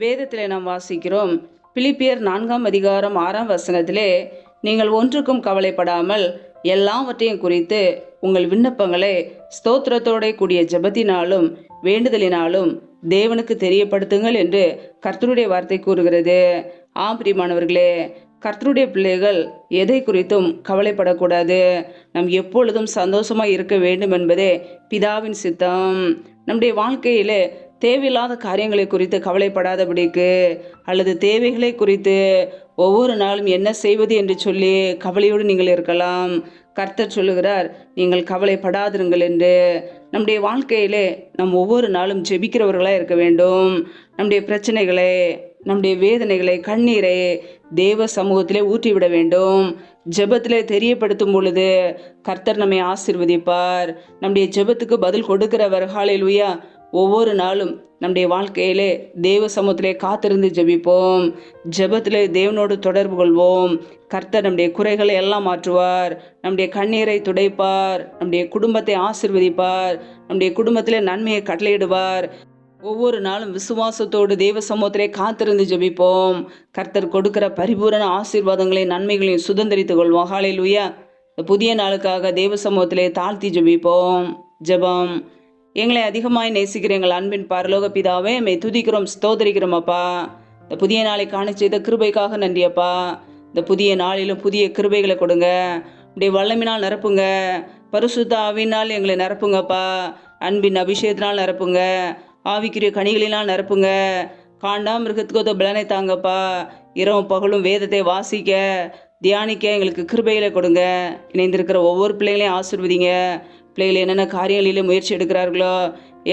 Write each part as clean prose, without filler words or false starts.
வேதத்திலே நாம் வாசிக்கிறோம். பிலிப்பியர் 4ஆம் அதிகாரம் 6ஆம் வசனத்திலே, நீங்கள் ஒன்றுக்கும் கவலைப்படாமல் எல்லாவற்றையும் குறித்து உங்கள் விண்ணப்பங்களை ஸ்தோத்திரத்தோட கூடிய ஜெபத்தினாலும் வேண்டுதலினாலும் தேவனுக்கு தெரியப்படுத்துங்கள் என்று கர்த்தருடைய வார்த்தை கூறுகிறது. பிரியமானவர்களே, கர்த்தருடைய பிள்ளைகள் எதை குறித்தும் கவலைப்படக்கூடாது. நாம் எப்பொழுதும் சந்தோஷமாக இருக்க வேண்டும் என்பதே பிதாவின் சித்தம். நம்முடைய வாழ்க்கையிலே தேவையில்லாத காரியங்களை குறித்து கவலைப்படாதபடிக்கு, அல்லது தேவைகளை குறித்து ஒவ்வொரு நாளும் என்ன செய்வது என்று சொல்லி கவலையோடு நீங்கள் இருக்கலாம். கர்த்தர் சொல்லுகிறார், நீங்கள் கவலைப்படாதிருங்கள் என்று. நம்முடைய வாழ்க்கையிலே நாம் ஒவ்வொரு நாளும் ஜெபிக்கிறவர்களாக இருக்க வேண்டும். நம்முடைய பிரச்சனைகளை, நம்முடைய வேதனைகளை, கண்ணீரை தேவ சமூகத்திலே ஊற்றிவிட வேண்டும். ஜெபத்திலே தெரியப்படுத்தும் பொழுது கர்த்தர் நம்மை ஆசீர்வதிப்பார். நம்முடைய ஜெபத்துக்கு பதில் கொடுக்கிறவர். ஹல்லேலூயா. ஒவ்வொரு நாளும் நம்முடைய வாழ்க்கையிலே தேவ சமூகத்திலே காத்திருந்து ஜெபிப்போம். ஜெபத்திலே தேவனோடு தொடர்பு கொள்வோம். கர்த்தர் நம்முடைய குறைகளை எல்லாம் மாற்றுவார். நம்முடைய கண்ணீரை துடைப்பார். நம்முடைய குடும்பத்தை ஆசீர்வதிப்பார். நம்முடைய குடும்பத்திலே நன்மையை கட்டளையிடுவார். ஒவ்வொரு நாளும் விசுவாசத்தோடு தேவ சமூகத்திலே காத்திருந்து ஜெபிப்போம். கர்த்தர் கொடுக்கிற பரிபூரண ஆசீர்வாதங்களையும் நன்மைகளையும் சுதந்திரித்துக் கொள்வோம். ஹல்லேலூயா. புதிய நாளுக்காக தேவ சமூகத்திலே தாழ்த்தி ஜெபிப்போம். ஜெபம். எங்களை அதிகமாய் நேசிக்கிற எங்கள் அன்பின் பரலோக பிதாவே, மை துதிக்கிறோம், ஸ்தோத்தரிக்கிறோம் அப்பா. இந்த புதிய நாளை காண செய்த கிருபைக்காக நன்றி அப்பா. இந்த புதிய நாளிலும் புதிய கிருபைகளை கொடுங்க. உடைய வல்லமினால் நிரப்புங்க. பரிசுத்த ஆவியினால் எங்களை நிரப்புங்கப்பா. அன்பின் அபிஷேகத்தினால் நிரப்புங்க. ஆவிக்குரிய கனிகளினால் நிரப்புங்க. மிருகத்துக்கு பலனை தாங்கப்பா. இரவும் பகலும் வேதத்தை வாசிக்க, தியானிக்க எங்களுக்கு கிருபைகளை கொடுங்க. இணைந்திருக்கிற ஒவ்வொரு பிள்ளைகளையும் ஆசீர்வதிங்க. பிள்ளைகள் என்னென்ன காரியங்களிலே முயற்சி எடுக்கிறார்களோ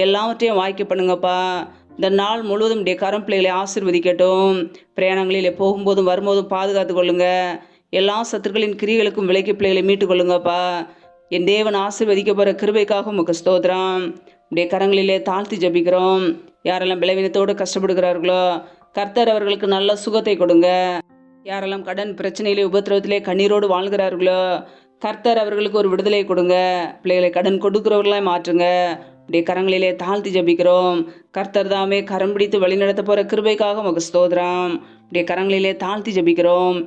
எல்லாவற்றையும் வாய்க்க பண்ணுங்கப்பா. இந்த நாள் முழுவதும் உடைய கரம் பிள்ளைகளை ஆசீர்வதிக்கட்டும். பிரயாணங்களிலே போகும்போதும் வரும்போதும் பாதுகாத்து கொள்ளுங்க. எல்லா சத்துருக்களின் கிரிகளுக்கும் விலைக்கு பிள்ளைகளை மீட்டு கொள்ளுங்கப்பா. என் தேவன் ஆசீர்வதிக்க போகிற கிருபைக்காக உமக்கு ஸ்தோத்திரம். உடைய கரங்களிலே தாழ்த்தி ஜபிக்கிறோம். யாரெல்லாம் பலவீனத்தோடு கஷ்டப்படுகிறார்களோ கர்த்தர் அவர்களுக்கு நல்ல சுகத்தை கொடுங்க. யாரெல்லாம் கடன் பிரச்சனையிலே உபத்திரவத்திலே கண்ணீரோடு வாழ்கிறார்களோ கர்த்தர் அவர்களுக்கு ஒரு விடுதலை கொடுங்க. பிள்ளைகளை கடன் கொடுக்கிறவர்களாய் மாற்றுங்க. உடைய கரங்களிலே தாழ்த்தி ஜபிக்கிறோம். கர்த்தர் தாமே கரம் பிடித்து வழிநடத்த போகிற கிருபைக்காக உமக்கு ஸ்தோத்திரம். உடைய கரங்களிலே தாழ்த்தி ஜபிக்கிறோம்.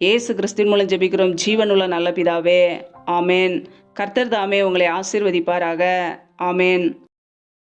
இயேசு கிறிஸ்துவின் மூலம் ஜபிக்கிறோம். ஜீவனுள்ள நல்ல பிதாவே, ஆமேன். கர்த்தர் தாமே உங்களை ஆசீர்வதிப்பாராக. ஆமேன்.